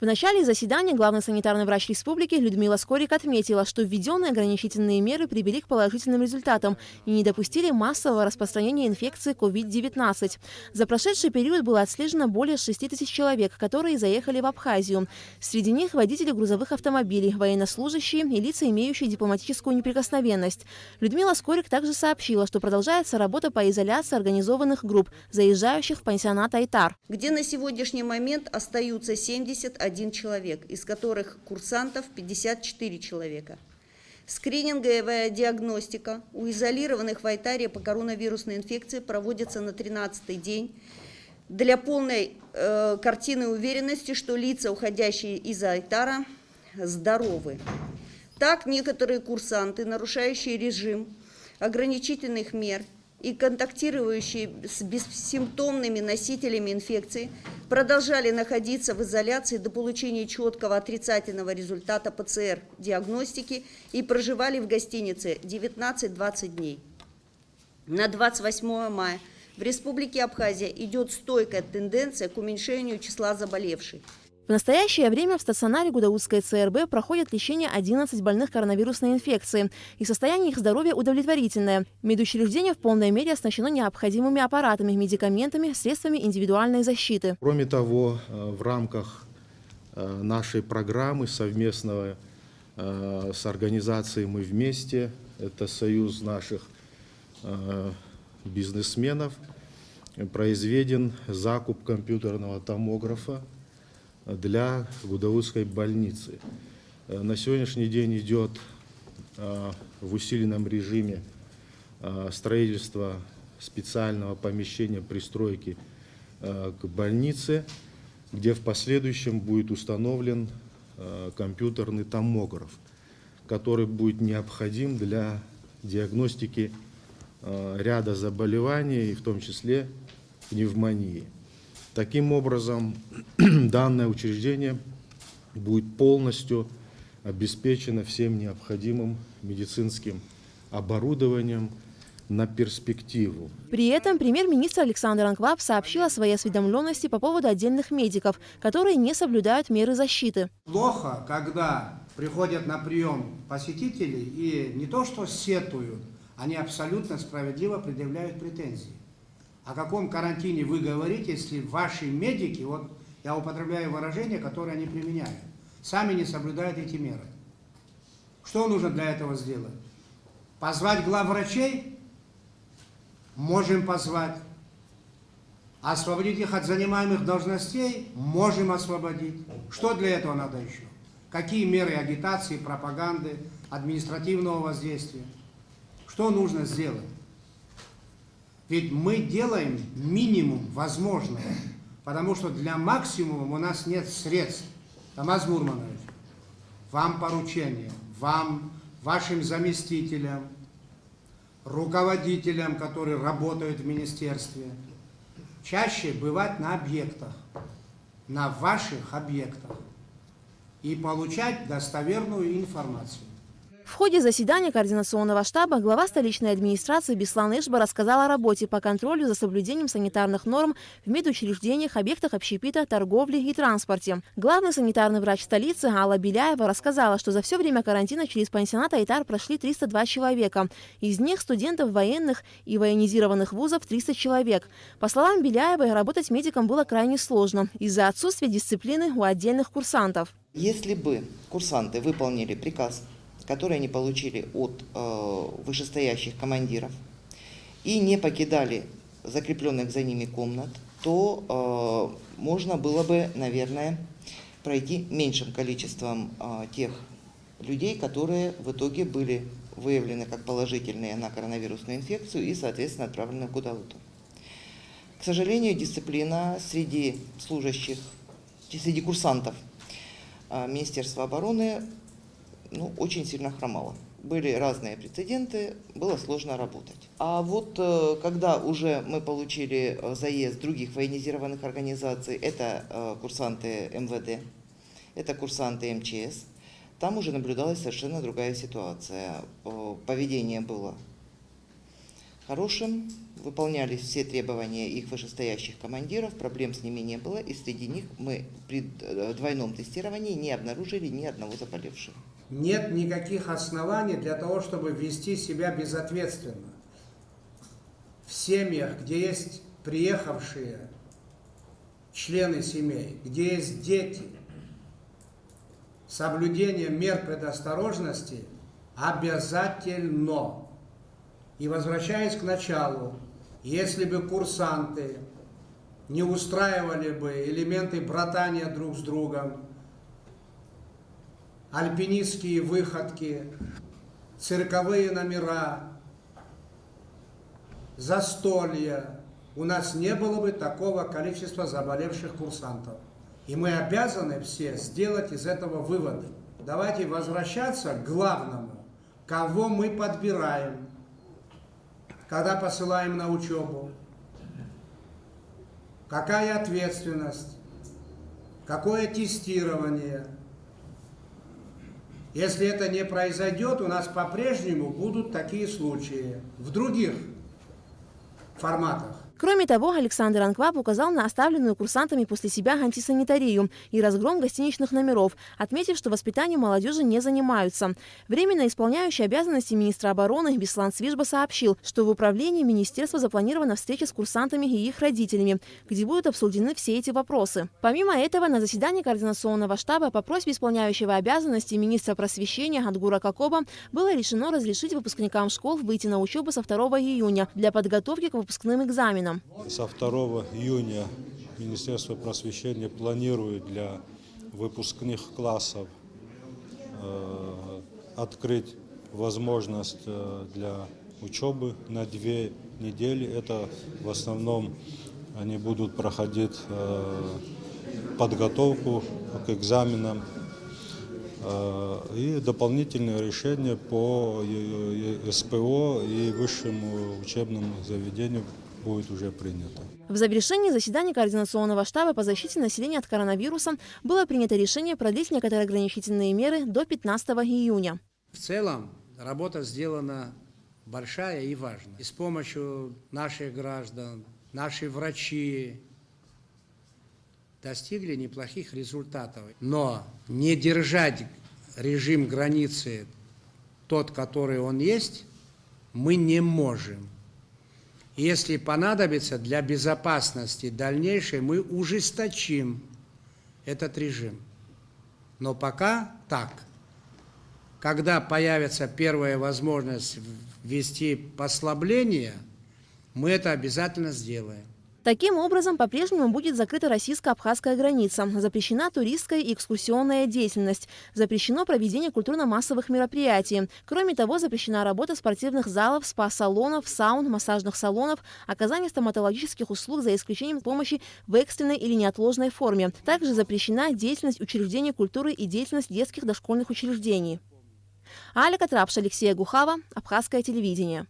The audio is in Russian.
В начале заседания главный санитарный врач республики Людмила Скорик отметила, что введенные ограничительные меры привели к положительным результатам и не допустили массового распространения инфекции COVID-19. За прошедший период было отслежено более 6 тысяч человек, которые заехали в Абхазию. Среди них водители грузовых автомобилей, военнослужащие и лица, имеющие дипломатическую неприкосновенность. Людмила Скорик также сообщила, что продолжается работа по изоляции организованных групп, заезжающих в пансионат «Айтар», где на сегодняшний момент остаются 71 человек, из которых курсантов 54 человека. Скрининговая диагностика у изолированных в Айтаре по коронавирусной инфекции проводится на 13-й день для полной картины уверенности, что лица, уходящие из Айтара, здоровы. Так, некоторые курсанты, нарушающие режим ограничительных мер и контактирующие с бессимптомными носителями инфекции, продолжали находиться в изоляции до получения четкого отрицательного результата ПЦР-диагностики и проживали в гостинице 19-20 дней. На 28 мая в Республике Абхазия идет стойкая тенденция к уменьшению числа заболевших. В настоящее время в стационаре Гудаутской ЦРБ проходит лечение 11 больных коронавирусной инфекцией, и состояние их здоровья удовлетворительное. Медучреждение в полной мере оснащено необходимыми аппаратами, медикаментами, средствами индивидуальной защиты. Кроме того, в рамках нашей программы совместного с организацией «Мы вместе», это союз наших бизнесменов, произведен закуп компьютерного томографа для Гудаутской больницы. На сегодняшний день идет в усиленном режиме строительство специального помещения пристройки к больнице, где в последующем будет установлен компьютерный томограф, который будет необходим для диагностики ряда заболеваний, в том числе пневмонии. Таким образом, данное учреждение будет полностью обеспечено всем необходимым медицинским оборудованием на перспективу. При этом премьер-министр Александр Анклав сообщил о своей осведомленности по поводу отдельных медиков, которые не соблюдают меры защиты. Плохо, когда приходят на прием посетители и не то что сетуют, они абсолютно справедливо предъявляют претензии. О каком карантине вы говорите, если ваши медики, вот я употребляю выражение, которое они применяют, сами не соблюдают эти меры? Что нужно для этого сделать? Позвать главврачей? Можем позвать. Освободить их от занимаемых должностей? Можем освободить. Что для этого надо еще? Какие меры агитации, пропаганды, административного воздействия? Что нужно сделать? Ведь мы делаем минимум возможного, потому что для максимума у нас нет средств. Тамаз Мурманович, вам поручение, вам, вашим заместителям, руководителям, которые работают в министерстве, чаще бывать на объектах, на ваших объектах и получать достоверную информацию. В ходе заседания Координационного штаба глава столичной администрации Беслан Эшба рассказал о работе по контролю за соблюдением санитарных норм в медучреждениях, объектах общепита, торговле и транспорте. Главный санитарный врач столицы Алла Беляева рассказала, что за все время карантина через пансионат «Айтар» прошли 302 человека. Из них студентов военных и военизированных вузов 300 человек. По словам Беляевой, работать медикам было крайне сложно из-за отсутствия дисциплины у отдельных курсантов. Если бы курсанты выполнили приказ, которые они получили от вышестоящих командиров, и не покидали закрепленных за ними комнат, то можно было бы, наверное, пройти меньшим количеством тех людей, которые в итоге были выявлены как положительные на коронавирусную инфекцию и, соответственно, отправлены в Гудауту. К сожалению, дисциплина среди служащих, среди курсантов Министерства обороны очень сильно хромала. Были разные прецеденты, было сложно работать. А вот когда уже мы получили заезд других военизированных организаций, это курсанты МВД, это курсанты МЧС, там уже наблюдалась совершенно другая ситуация. Поведение было хорошим, выполнялись все требования их вышестоящих командиров, проблем с ними не было, и среди них мы при двойном тестировании не обнаружили ни одного заболевшего. Нет никаких оснований для того, чтобы вести себя безответственно. В семьях, где есть приехавшие члены семей, где есть дети, соблюдение мер предосторожности обязательно. И возвращаясь к началу, если бы курсанты не устраивали бы элементы братания друг с другом, альпинистские выходки, цирковые номера, застолья, у нас не было бы такого количества заболевших курсантов. И мы обязаны все сделать из этого выводы. Давайте возвращаться к главному, кого мы подбираем, когда посылаем на учебу, какая ответственность, какое тестирование. Если это не произойдет, у нас по-прежнему будут такие случаи в других форматах. Кроме того, Александр Анкваб указал на оставленную курсантами после себя антисанитарию и разгром гостиничных номеров, отметив, что воспитанием молодежи не занимаются. Временно исполняющий обязанности министра обороны Беслан Свижба сообщил, что в управлении министерства запланирована встреча с курсантами и их родителями, где будут обсуждены все эти вопросы. Помимо этого, на заседании координационного штаба по просьбе исполняющего обязанности министра просвещения Адгура Кокоба было решено разрешить выпускникам школ выйти на учебу со 2 июня для подготовки к выпускным экзаменам. Со 2 июня Министерство просвещения планирует для выпускных классов открыть возможность для учебы на 2 недели. Это в основном они будут проходить подготовку к экзаменам и дополнительное решение по СПО и высшему учебному заведению будет уже принято. В завершении заседания Координационного штаба по защите населения от коронавируса было принято решение продлить некоторые ограничительные меры до 15 июня. В целом работа сделана большая и важная. И с помощью наших граждан, наши врачи достигли неплохих результатов. Но не держать режим границы тот, который он есть, мы не можем. Если понадобится для безопасности дальнейшей, мы ужесточим этот режим. Но пока так. Когда появится первая возможность ввести послабление, мы это обязательно сделаем. Таким образом, по-прежнему будет закрыта российско-абхазская граница, запрещена туристская и экскурсионная деятельность, запрещено проведение культурно-массовых мероприятий. Кроме того, запрещена работа спортивных залов, спа-салонов, саун, массажных салонов, оказание стоматологических услуг за исключением помощи в экстренной или неотложной форме. Также запрещена деятельность учреждений культуры и деятельность детских дошкольных учреждений. Аля Катрапш, Алексей Гухава, Абхазское телевидение.